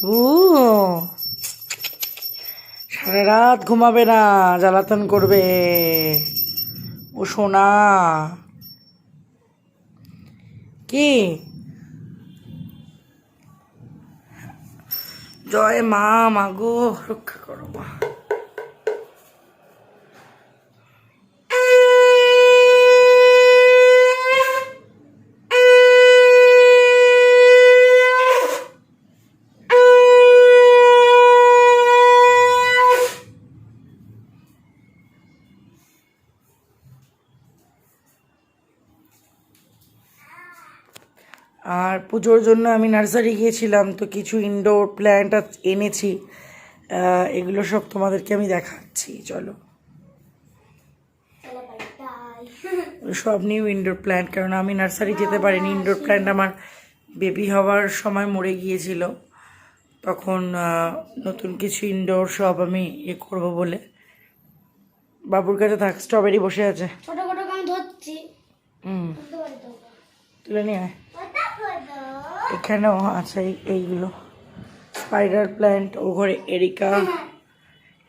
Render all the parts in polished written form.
বাবু সারা রাত ঘুমাবে না, জ্বালাতন করবে। ও সোনা কি জয় মা, মাগো রক্ষা করো মা। আর পুজোর জন্য আমি নার্সারি গিয়েছিলাম, তো কিছু ইনডোর প্ল্যান্ট এনেছি। এগুলো সব তোমাদেরকে আমি দেখাচ্ছি, চলো। সব নিউ ইনডোর প্ল্যান্ট, কারণ আমি নার্সারি যেতে পারিনি। ইনডোর প্ল্যান্ট আমার বেবি হওয়ার সময় মরে গিয়েছিল, তখন নতুন কিছু ইনডোর সব আমি করবো বলে। বাবুর কাছে থাক, স্ট্রবেরি বসে আছে, তুলে নিয়ে আয়। এখানেও আছে এইগুলো স্পাইডার প্ল্যান্ট। ও ঘরে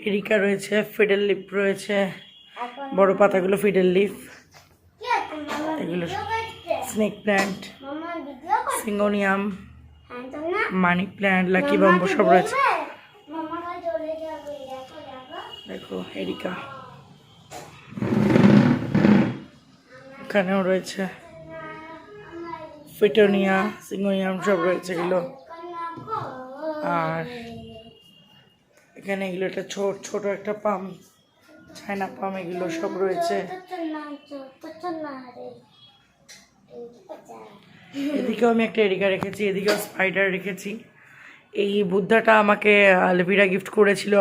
এরিকা রয়েছে, ফিডেল লিফ রয়েছে, বড় পাতাগুলো ফিডেল লিফ। এগুলো snake plant, syngonium, money plant, lucky bamboo সব রয়েছে। দেখো এরিকা, এখানেও রয়েছে ফিটোনিয়া, সিঙ্গোনিয়াম সব রয়েছে এগুলো। আর এখানে এগুলো একটা ছোট একটা পাম, চায়না পাম, এগুলো সব রয়েছে। এদিকেও আমি একটা এরিকা রেখেছি, এদিকেও স্পাইডার রেখেছি। এই বুদ্ধাটা আমাকে আলভিরা গিফট করেছিল,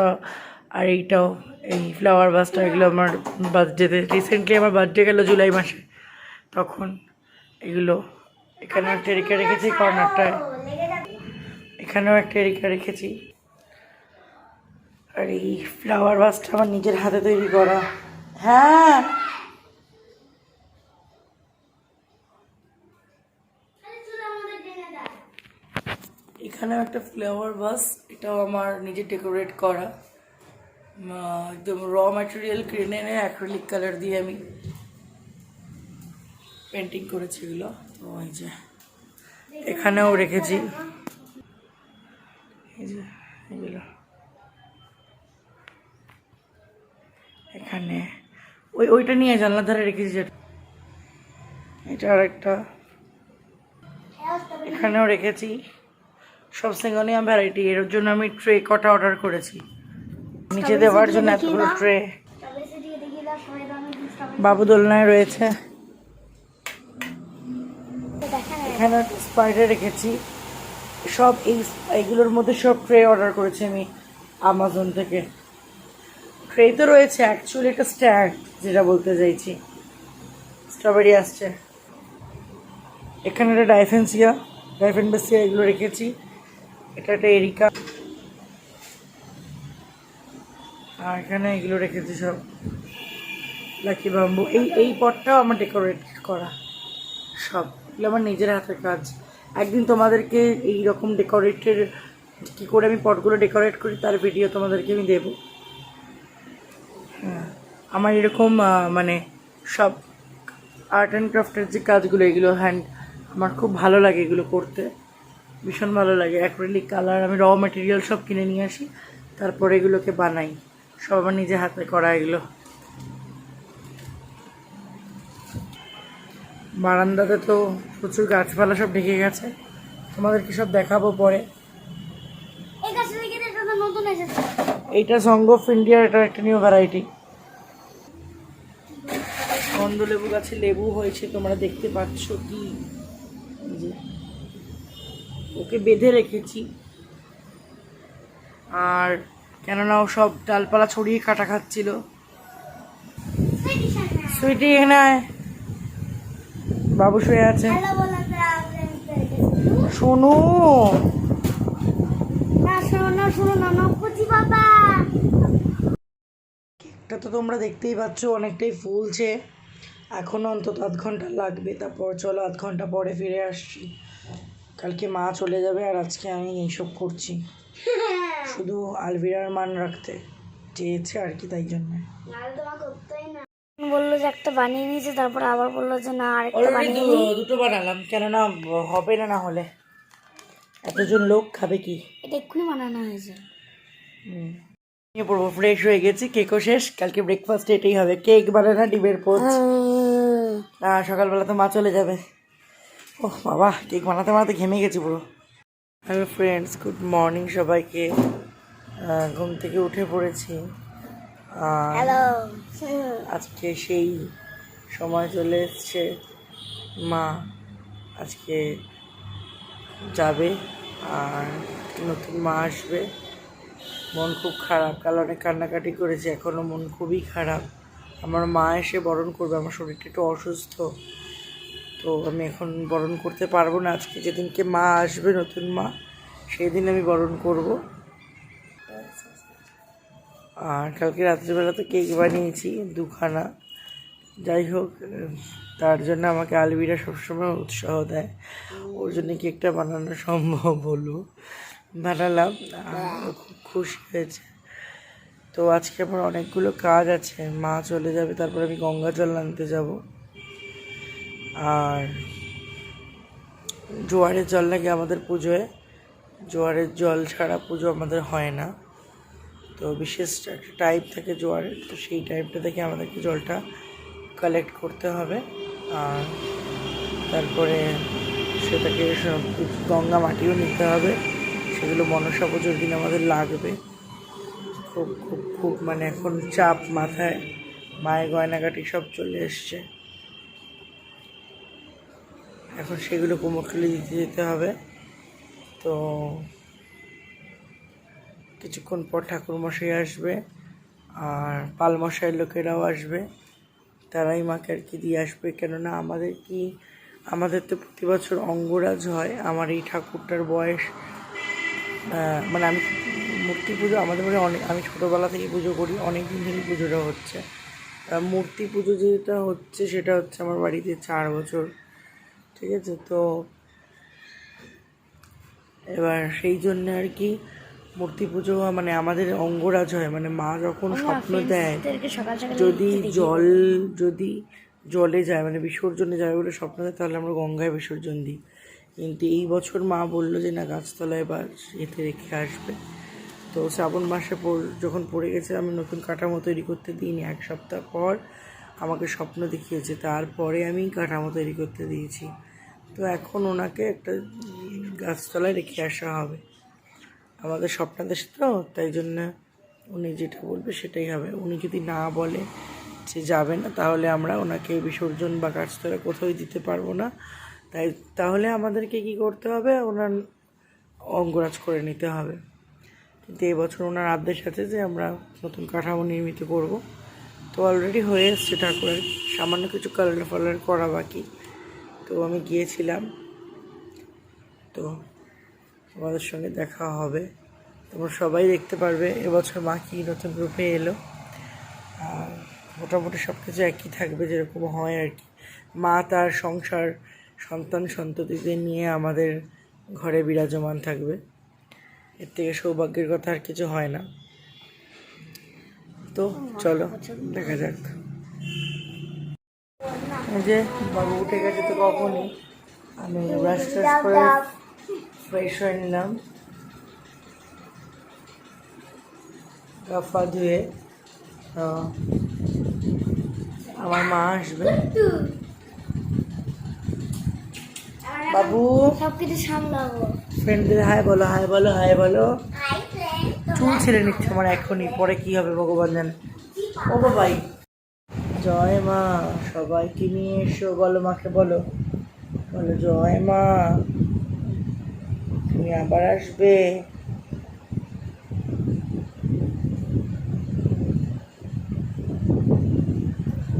আর এইটাও, এই ফ্লাওয়ার ভাসটা, এগুলো আমার বার্থডেতে, রিসেন্টলি আমার বার্থডে গেল জুলাই মাসে, তখন এগুলো। এখানেও একটা এরিকা রেখেছি কর্নারটায়, এখানেও একটা এরিকা রেখেছি। আর এই ফ্লাওয়ার ভাসটা আমার নিজের হাতে তৈরি করা। হ্যাঁ, এখানেও একটা ফ্লাওয়ার ভাস, এটাও আমার নিজে ডেকোরেট করা। একদম র ম্যাটেরিয়াল কিনে এনে অ্যাক্রিলিক কালার দিয়ে আমি পেন্টিং করেছি এগুলো। তো এই যে এখানেও রেখেছি এই যে এগুলো। এখানে ওইটা নিয়ে জানলার ধারে রেখেছি, যেটা এটা আর একটা এখানেও রেখেছি। সব সিঙ্গোনিয়াম ভ্যারাইটি। এর জন্য আমি ট্রে কটা অর্ডার করেছি নিচে দেওয়ার জন্য, এতগুলো ট্রে। বাবু দোলনায় রয়েছে। এখানে স্পাইডার রেখেছি। সব এইগুলোর মধ্যে সব ট্রে অর্ডার করেছি আমি আমাজন থেকে। ট্রে তো রয়েছে, অ্যাকচুয়ালি একটা স্ট্যান্ড যেটা বলতে চাইছি। স্ট্রবেরি আসছে। এখানে একটা ডাইফেনবেসিয়া এগুলো রেখেছি। এটা একটা এরিকা। আর এখানে এগুলো রেখেছি সব লাকি বাম্বু। এই পটটাও আমার ডেকোরেট করা, সব এগুলো আমার নিজের হাতের কাজ। একদিন তোমাদেরকে এইরকম ডেকোরেটের কী করে আমি পটগুলো ডেকোরেট করি তার ভিডিও তোমাদেরকে আমি দেবো। হ্যাঁ, আমার এরকম মানে সব আর্ট অ্যান্ড ক্রাফটের যে কাজগুলো, এগুলো আমার খুব ভালো লাগে এগুলো করতে, ভীষণ ভালো লাগে। অ্যাক্রিলিক কালার আমি র ম্যাটেরিয়াল সব কিনে নিয়ে আসি, তারপরে এগুলোকে বানাই, সব আমার নিজে হাতে করা এগুলো। বারান্দাতে তো প্রচুর গাছপালা সব ঢেকে গেছে, তোমাদেরকে সব দেখাবো পরে। এইটা সঙ্গ অফ ইন্ডিয়ার, এটা একটা নিউ ভ্যারাইটি। গন্ধ লেবু গাছে লেবু হয়েছে, তোমরা দেখতে পাচ্ছ কি? যে ওকে বেঁধে রেখেছি, আর কেননা ও সব ডালপালা ছড়িয়ে কাটা খাচ্ছিল। সুইটি এখানে বাবু শুয়ে আছে। শোনো কেকটা তো তোমরা দেখতেই পাচ্ছ অনেকটাই ফুলছে, এখনো অন্তত আধ ঘন্টা লাগবে। তারপর চলো আধ ঘন্টা পরে ফিরে আসছি। কালকে মা চলে যাবে আর আজকে আমি এইসব করছি শুধু আলভিরার মান রাখতে চেয়েছে আর কি, তাই জন্য। বললো যে একটা বানিয়ে নিয়েছে, তারপর আবার বললো যে না আরেকটা অলরেডি বানিয়ে দুটো বানালাম, কেননা হবে না, না হলে এতজন লোক খাবে কি। এটা এক্ষুনি বানানো হয়েছে। নিয়ে পড়বো, ফ্রেশ হয়ে গেছি, কেকও শেষ। কালকে ব্রেকফাস্টে এটাই হবে, কেক বানানা ডিমের পোচ। সকালবেলা তো মা চলে যাবে। ওহ বাবা, কেক বানাতে বানাতে ঘেমে গেছি পুরো। হ্যালো ফ্রেন্ডস, গুড মর্নিং সবাইকে। ঘুম থেকে উঠে পড়েছি। হ্যালো। আজকে সেই সময় চলে এসছে, মা আজকে যাবে আর নতুন মা আসবে। মন খুব খারাপ, কাল অনেক কান্নাকাটি করেছে, এখনও মন খুবই খারাপ। আমার মা এসে বরণ করবে, আমার শরীরটা একটু অসুস্থ, তো আমি এখন বরণ করতে পারবো না। আজকে যেদিনকে মা আসবে, নতুন মা, সেই দিন আমি বরণ করব। আর কালকে রাত্রিবেলা তো কেক বানিয়েছি 2খানা। যাই হোক, তার জন্য আমাকে আলবিরা সবসময় উৎসাহ দেয়, ওর জন্য কেকটা বানানো সম্ভব হলো, বানালাম। খুব খুশি হয়েছে। তো আজকে আমার অনেকগুলো কাজ আছে, মা চলে যাবে, তারপর আমি গঙ্গা জল আনতে যাব। আর জোয়ারের জল লাগে আমাদের পুজোয়, জোয়ারের জল ছাড়া পুজো আমাদের হয় না। তো বিশেষ একটা টাইপ থাকে জোয়ারের, তো সেই টাইপটা থেকে আমাদেরকে জলটা কালেক্ট করতে হবে। আর তারপরে সেটাকে গঙ্গা মাটিও নিতে হবে, সেগুলো মনসা পুজোর দিন আমাদের লাগবে। খুব খুব খুব মানে এখন চাপ মাথায়, মায়ের গয়নাগাটি সব চলে এসছে, এখন সেগুলো কুমোরটুলি দিতে যেতে হবে। তো কিছুক্ষণ পর ঠাকুরমশাই আসবে আর পালমশাইয়ের লোকেরাও আসবে, তারাই মাকে আর কি দিয়ে আসবে। কেননা আমাদের তো প্রতি বছর অঙ্গরাজ হয়। আমার এই ঠাকুরটার বয়স, মানে আমি মূর্তি পুজো আমাদের বাড়ি আমি ছোটোবেলা থেকে পুজো করি, অনেক দিন থেকে পুজোটা হচ্ছে। মূর্তি পুজো যেটা হচ্ছে সেটা হচ্ছে আমার বাড়িতে 4 বছর, ঠিক আছে। তো এবার সেই জন্য আর কি মূর্তি পুজো মানে আমাদের অঙ্গরাজ হয়, মানে মা যখন স্বপ্ন দেয় যদি জলে যায়, মানে বিসর্জনে যাবে বলে স্বপ্ন দেয়, তাহলে আমরা গঙ্গায় বিসর্জন দিই। কিন্তু এই বছর মা বললো যে না, গাছতলায় বা এতে রেখে আসবে। তো শ্রাবণ মাসে যখন পড়ে গেছে, আমি নতুন কাঠামো তৈরি করতে দিইনি, 1 সপ্তাহ পর আমাকে স্বপ্ন দেখিয়েছে, তারপরে আমি কাঠামো তৈরি করতে দিয়েছি। তো এখন ওনাকে একটা গাছতলায় রেখে আসা হবে, আমাদের স্বপ্নাদেশ তো, তাই জন্য উনি যেটা বলবে সেটাই হবে। উনি যদি না বলে যে যাবে না, তাহলে আমরা ওনাকে বিসর্জন বা গাছতলা কোথাও দিতে পারবো না। তাহলে আমাদেরকে কি করতে হবে, ওনার অঙ্গরাজ করে নিতে হবে। কিন্তু এবছর ওনার আদেশ আছে যে আমরা নতুন কাঠামো নির্মিত করব। তো অলরেডি হয়ে এসছে ঠাকুরের, সামান্য কিছু কালার ফালার করা বাকি। তো আমি গিয়েছিলাম, তো তোমাদের সঙ্গে দেখা হবে, তোমরা সবাই দেখতে পারবে এবছর মা কি নতুন রূপে এলো। আর মোটামুটি সব কিছু একই থাকবে, যেরকম হয় আর কি। মা তার সংসার, সন্তান সন্ততিদের নিয়ে আমাদের ঘরে বিরাজমান থাকবে, এর থেকে সৌভাগ্যের কথা আর কিছু হয় না। তো চলো দেখা যাক। এই যে বাবু উঠে গেছে তো কখনই, আমি ব্রাশ ট্রাশ করে ফ্রেশ হয়ে নিলাম, গা পা ধুয়ে। আমার মা আসবে। বাবু সবকিছু সামলাবো। ফ্রেন্ডদের হাই বলো, হাই বলো, হাই বলো। চুল ছেড়ে নিচ্ছে আমার এখনই, পরে কি হবে ভগবান জানে। ও বাবাই, জয় মা, সবাইকে নিয়ে এসো, বলো মাকে, বলো বলো জয় মা, তুমি আবার আসবে।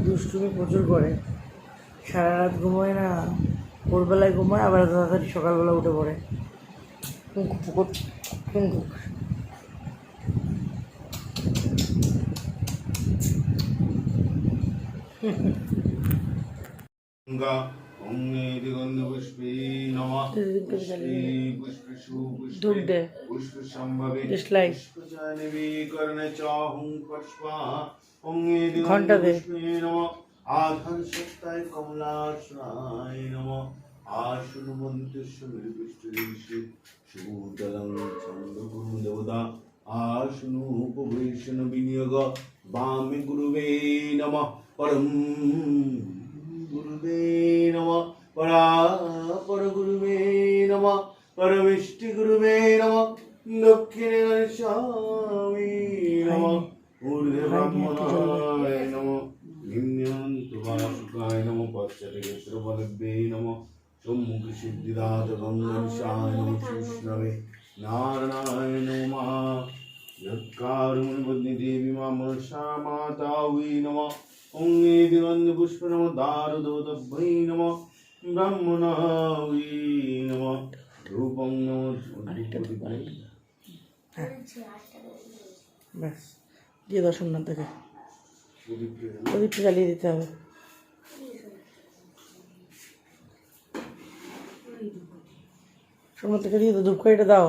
দুষ্টুমি প্রচুর করে, সারা রাত ঘুমোয় না, ভোরবেলায় ঘুমায়, আবার তাড়াতাড়ি সকালবেলা উঠে পড়ে। গঙ্গা অঙ্গেতি গন্ধপুষ্পে নমঃ পুষ্পে পুষ্পেষু ধূপ পুষ্পে দে পুষ্পসম্ভবে Dislike. পুষ্পজাহ্নবী কর্ণে চ হুং পুষ্পা অঙ্গেতি ঘন্টা দে। গন্ধপুষ্পে নমঃ আধান সত্তায় কমলাসনায় নমঃ আসনমন্তুষ্য মৃপুষ্টদেশে সুতলং ছন্দগুরু দেবতা আসনু উপবেশন বিনিয়োগ বামে গুরুবে নমঃ পরম গুরুবে নমঃ পরাপর গুরুবে নমঃ পরমিষ্টি গুরুবে নমঃ দক্ষিণে গণেশামি নমঃ ঊর্ধ্বে ব্রহ্মণায় নমঃ নিম্নন্তু বাসুকায় নমঃ পশ্চাতে ক্ষেত্রপদব্যে নমঃ সম্মুখে সিদ্ধিদাত গঙ্গেশায় নমঃ কৃষ্ণবে নারায়ণায় নমঃ যৎকারুণিবন্দি দেবী মা মনসা মাতা উই নমঃ অঙ্গেতি গন্ধপুষ্প নমঃ দারুদোতভ্যৈ নমঃ ব্রাহ্মণা উই নমঃ রূপং নমঃ ব্যাস দিয়ে দাও সোমনাথ থেকে প্রদীপটা জ্বালিয়ে দিতে হবে সোমনাথ থেকে দিয়ে দাও ধূপকাঠিটা দাও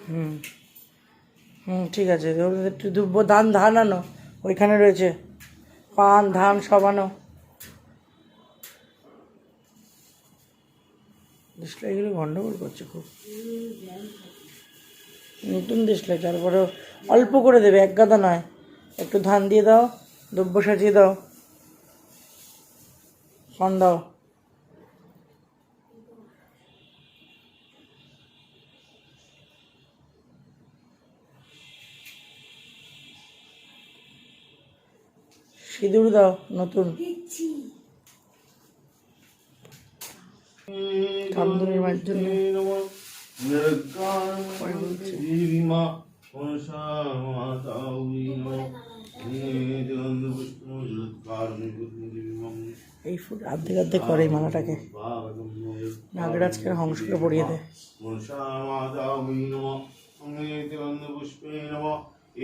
হুম হুম ঠিক আছে একটু ধূপ ধান ধান আনো ওইখানে রয়েছে পান ধান সব আনো ডিসলাইকগুলো গন্ডগোল করছে খুব নতুন ডিসলাইক তারপরেও অল্প করে দেবে এক গাদা নয় একটু ধান দিয়ে দাও দ্রব্য সাজিয়ে দাও পান দাও সিঁদুর দাও নতুন কামদুনির মায়ের জন্য এই ফুল অর্ধেক অর্ধেক করে এই মালাটাকে নাগরাজকে হংসকে পরিয়ে দেয়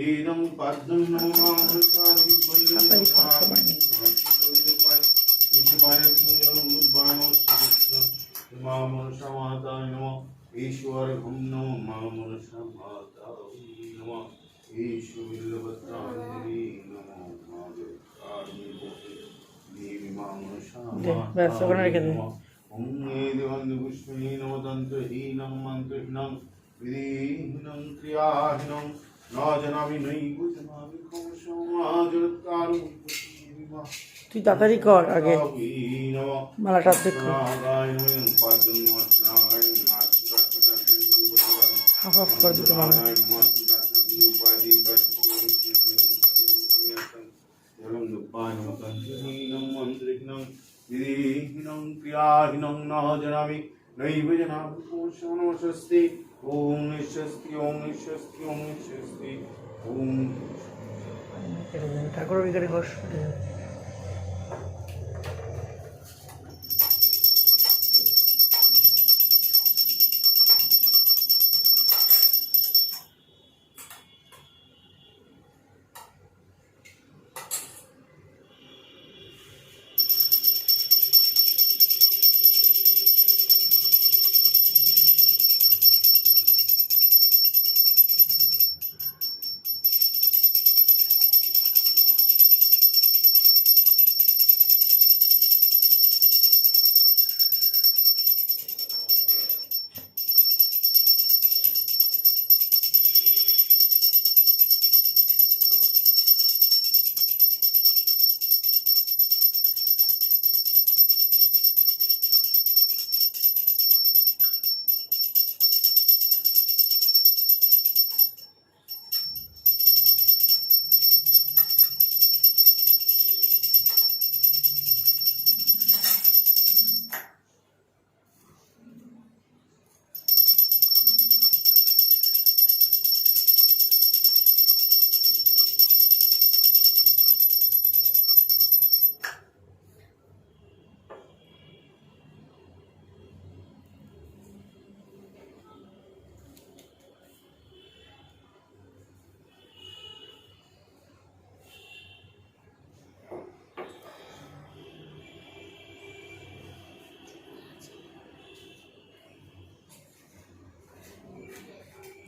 এরম পাদ্যম নমঃ ईश्वर हम नमो मामनसा माता नमः ईश्वरवत्रांजलि नमो देवी मामनसा ব্যস্ত করে রেখে দে ओम देवंद पुष्पे नमः तंत्रहीनं मंत्रहीनं विधिहीनं क्रियाहीनं न जनामि नैव जनामि कौशमाजत्कारं তুই তাড়াতাড়ি কর আগে মালাটা অর্ধেক কর হাফ হাফ কর দুটো মালা विधिहीनं क्रियाहीनं न जनामि नैव जनामि स्वस्ति ओम स्वस्ति ओम स्वस्ति ओम स्वस्ति ओम ঠাকুর বিকারে ঘোষ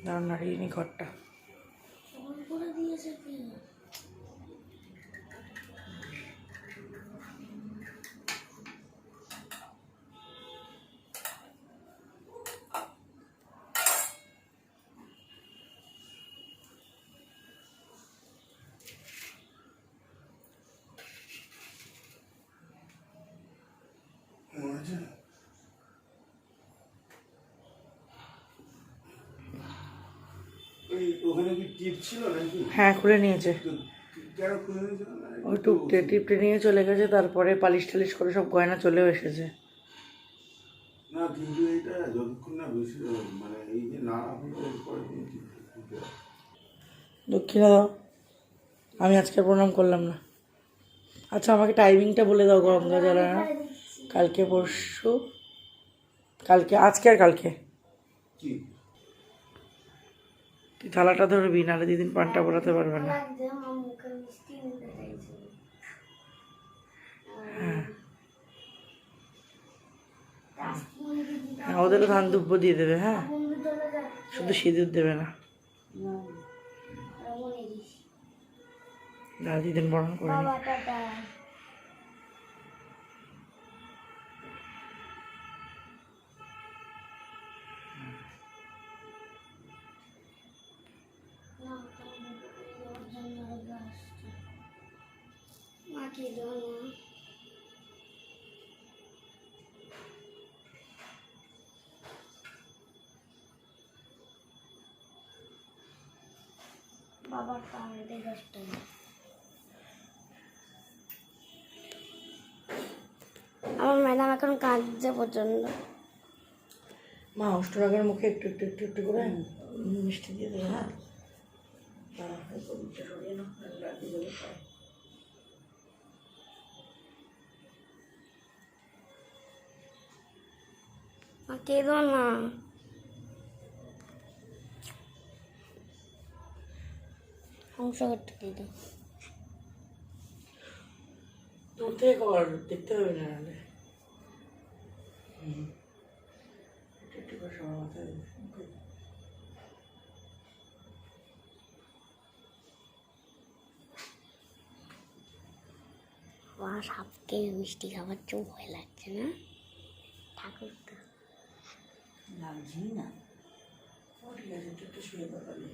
দাঁড়ান নাড়িয়ে নি ঘরটা। করে দিয়েছে কি? ওখানে কি টিপ ছিল নাকি? হ্যাঁ খুলে নিয়েছে, কেন খুলে নিয়েছিল? ওই টুকটে টিপটে নিয়ে চলে গেছে, তারপরে পালিশ টালিশ করে সব গয়না চলেও এসেছে। না কিন্তু এটা যতক্ষণ না বেশি মানে এই যে নাড়া হয়ে এরপরে দক্ষিণা দাও, আমি আজকে প্রণাম করলাম না। আচ্ছা আমাকে টাইমিংটা বলে দাও গঙ্গা জলের। কালকে পরশু, কালকে, আজকে আর কালকে। কি তুই থালাটা ধরবি, নাহলে দিদিন পানটা পড়াতে পারবে না। লাগছে আমার মুখে মিষ্টি নিতে চাইছে। হ্যাঁ ওদেরও ধান দুব্য দিয়ে দেবে, হ্যাঁ বন্ধু চলে যাচ্ছে। শুধু সিঁদুর দেবে না। মনে দিস না দিদিন বরণ করে নি। বাবা টাটা। মাটি দাও না। বাবার কার্ডে 10 টাকা। আমার ম্যাডাম এখন কাঁদছে প্রচন্ড। মা অষ্টরাগের মুখে একটু একটু একটু একটু করে মিষ্টি দিয়ে দেবে, হ্যাঁ দাঁড়া, এই কবিটা সরিয়ে নাও, নাহলে লাগিয়ে দেবে পায়ে। মা কেঁদো না। অংশ করতে কেঁদো। দূর থেকে কর, দেখতে হবে না নাহলে। একটু একটু করে সবার মাথায় দেবে। সাপকে মিষ্টি খাবার চোখ ভয় লাগছে না? ঠাকুর তো লাগছেই না। ও ঠিক আছে, একটু একটু শুয়ে দাঁড়ালে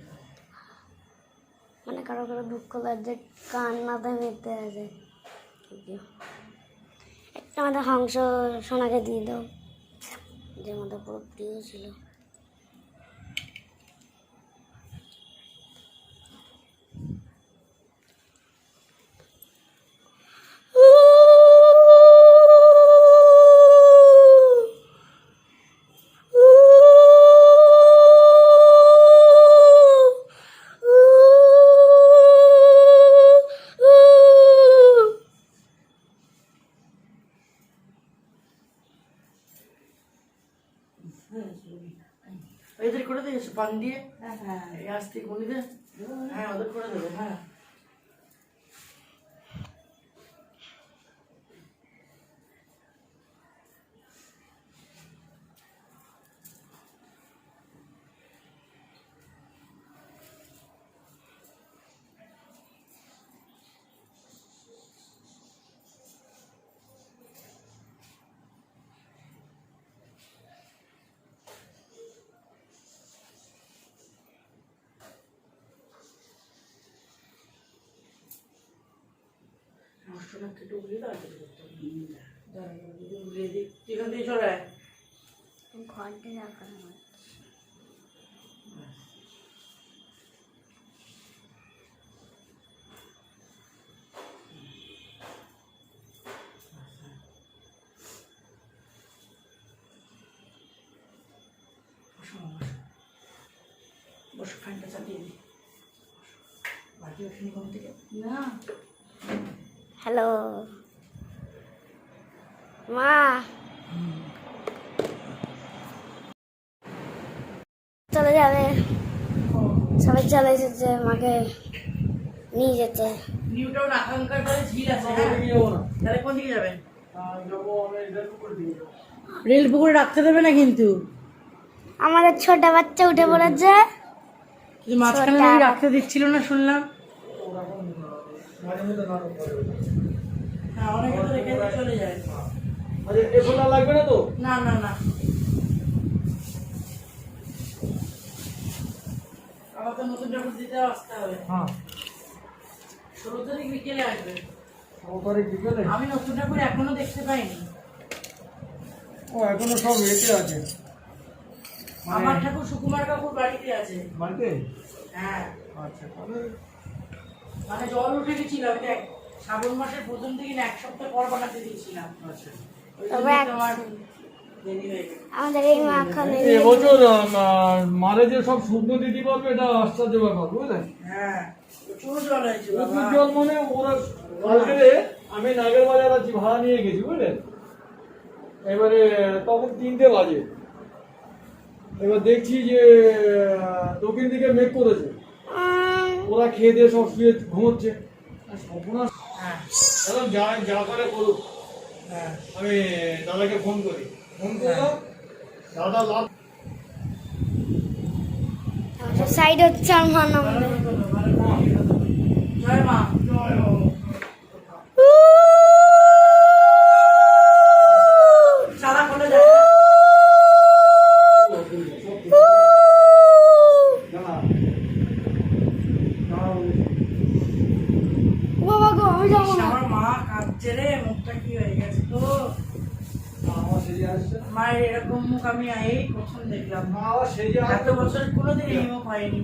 মানে কারো কারো দুঃখ লাগছে, কান্নাতে মেতে আছে। একটা আমাদের হংস সোনাকে দিয়ে দাও, যে আমাদের পুরো প্রিয় ছিল। এদের করে দিয়েছো পান দিয়ে, হ্যাঁ এই আস্তে গুলি দে, হ্যাঁ ওদের করে দেবে, হ্যাঁ নষ্টটা কেটে উগলিয়ে দাও, কেটে করতে হবে। দাঁড়া দিদি উগলিয়ে দিই, এখান দিয়ে চলে আয়। ঘর দিয়ে রাখা হয়। বসো মা, বসো বসো, ফ্যানটা চালিয়ে দিই। বাকি ওখানে ঘুম থেকে না। হ্যালো মা। চলে যাবে, সবাই চলে এসেছে মাকে নিয়ে যেতে। নিউটাউন আকাঙ্ক্ষার কাছে ঝিল আছে, তাহলে কোন দিকে যাবেন? রেল পুকুরে রাখতে দেবে না কিন্তু। আমাদের ছোট বাচ্চা উঠে পড়েছে, কিন্তু মাঝখানে নাকি রাখতে দিচ্ছিল না শুনলাম। হ্যাঁ, অনেকে তো রেখে দিয়ে চলে যায়। লাগবে না তো? না না না, আবার তো নতুন ঠাকুর দিতে আসতে হবে। হ্যাঁ, 16 তারিখ বিকেলে আসবে। 16 তারিখ বিকেলে? আমি নতুন ঠাকুর এখনো দেখতে পাইনি। ও এখনো সব এতে আছে। আমার ঠাকুর সুকুমার কাকুর বাড়িতে আছে। বাড়িতে? হ্যাঁ। আচ্ছা, তাহলে মানে জল উঠে গেছিল, আমি দেখ শ্রাবণ মাসের প্রথম থেকে না 1 সপ্তাহ পর বানাতে দিয়েছিলাম। আচ্ছা। ওই জন্য তোমার দেরি হয়ে গেছে। আমাদের এই মাখানে এবছর মারে যে সব শুকনো দিতে পারবে, এটা আশ্চর্য ব্যাপার, বুঝলেন? হ্যাঁ, প্রচুর জল হয়েছে প্রচুর বাবা। জল, মানে ওরা কালকে আমি নাগের বাজার আছি, ভাড়া নিয়ে গেছি, বুঝলেন? এবারে তখন 3টে বাজে, এবার দেখছি যে দক্ষিণ দিকে মেঘ করেছে, ওরা খেয়ে দিয়ে সব শুয়ে ঘুমোচ্ছে। হ্যাঁ এখন যা করে করুক, হ্যাঁ, আমি দাদাকে ফোন করলাম, দাদা লাভ সাইড হচ্ছে আমার নাম। জয় মা। সাদা খোলা যায় না। বাবা গো, আমি যাবো না। আমার মা কাঁদছে রে, মুখটা কি হয়ে গেছে তো। আমার সেজে আসছে, মায়ের এরকম মুখ আমি এই প্রথম দেখলাম। মা আবার সেজে এত বছর কোনোদিন এই মুখ হয়নি।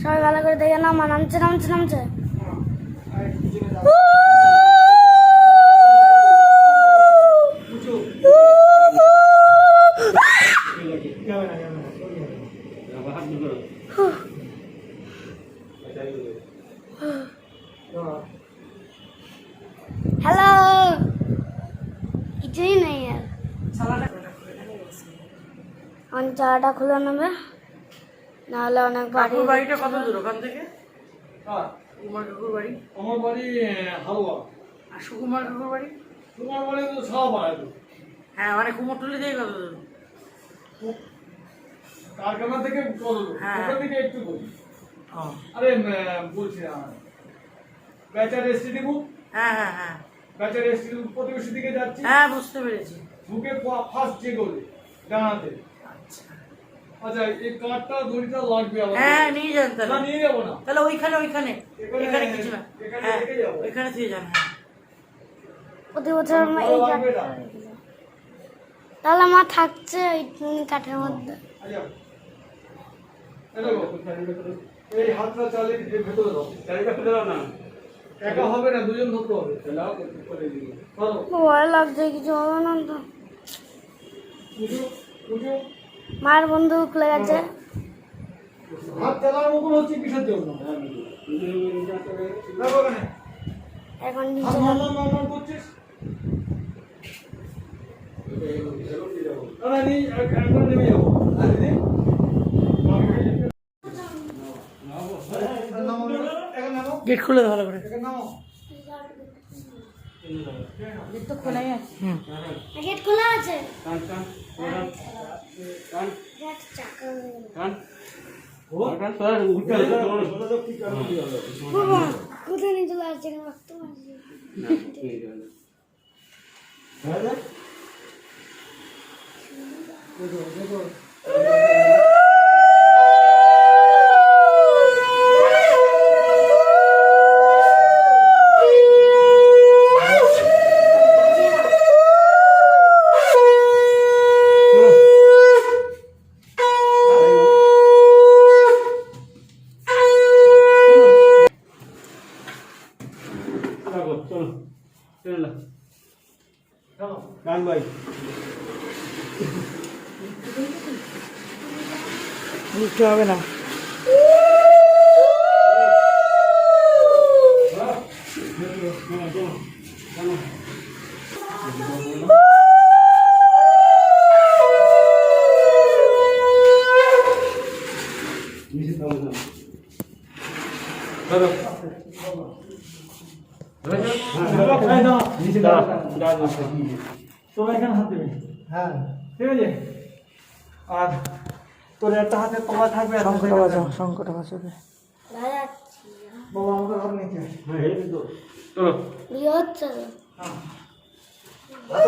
সবাই ভালো করে দেখে নামা, নামছে নামছে নামছে। হ্যালো, কিছুই নেই আর। সালাটা আমার চাটা খুলে নেবে, নাহলে অনেক বাড়ি। কাকুর বাড়িটা কত দূর ওখান থেকে? কুমার কাকুর বাড়ি? আমার বাড়ি হালুয়া। আর সুকুমার কাকুর বাড়ি? তোমার বাড়ি তো সব বাড়ায়। হ্যাঁ, মানে কুমোরটুলি থেকে কত দূর? কারখানা থেকে কত? হ্যাঁ। ওখান থেকে একটু বলি। ও, আরে বলছি বেচার এসটি দিব, হ্যাঁ হ্যাঁ হ্যাঁ বেচার এসটি প্রতিবেশী দিকে যাচ্ছি, হ্যাঁ, বুঝতে পেরেছি। ঢুকে ফার্স্ট যে গলি ডানাতে। আচ্ছা, আচ্ছা, এই কার্ডটা দড়িটা লাগবে আমার। হ্যাঁ নিয়ে যান তাহলে। না, নিয়ে যাবো না। তাহলে ওইখানে এখানে কিছু না। এখানে হ্যাঁ, রেখে যাবো। ওইখানে দিয়ে যান। হ্যাঁ, প্রতি বছর আমার এই ভালো লাগবে কাঠটা এটা? রেখে যাও। তাহলে আমার থাকছে ওই কাঠের মধ্যে। আচ্ছা, এই দেখো, এই হাতটা চালিয়ে ভেতরে দাও। চালিয়ে ভেতরে দাও না, একা হবে না, দুজন ধরতে হবে। ধরো, ভয় লাগছে, কিছু হবে না তো। উঁচু উঁচু মায়ের বন্ধু খুলে গেছে। হাত চালানোর মতন হচ্ছে কিসের জন্য? দেখো এখানে, এখন হাত নিচে নরমাল করছিস। না, একবার নেমে যাবো। আর দিদি গেট খুলে দাও ভালো করে। গেট তো খোলাই আছে। গেট খোলা আছে। গেট চাকা বাবা কোথায় নিয়ে চলে আসছে, এখানে রাখতে পারছি। গান ভাই, বুঝতে হবে না। সবাই এখানে হাত দেবে। হ্যাঁ, ঠিক আছে। আর তোর একটা হাতে কলা থাকবে আর শঙ্কটা বাজাও, শঙ্কটা বাজাবে। বাজাচ্ছি বাবা আমাকে ঘর নিতে হ্যাঁ এই তো চলো বিয়ে হচ্ছে তো এত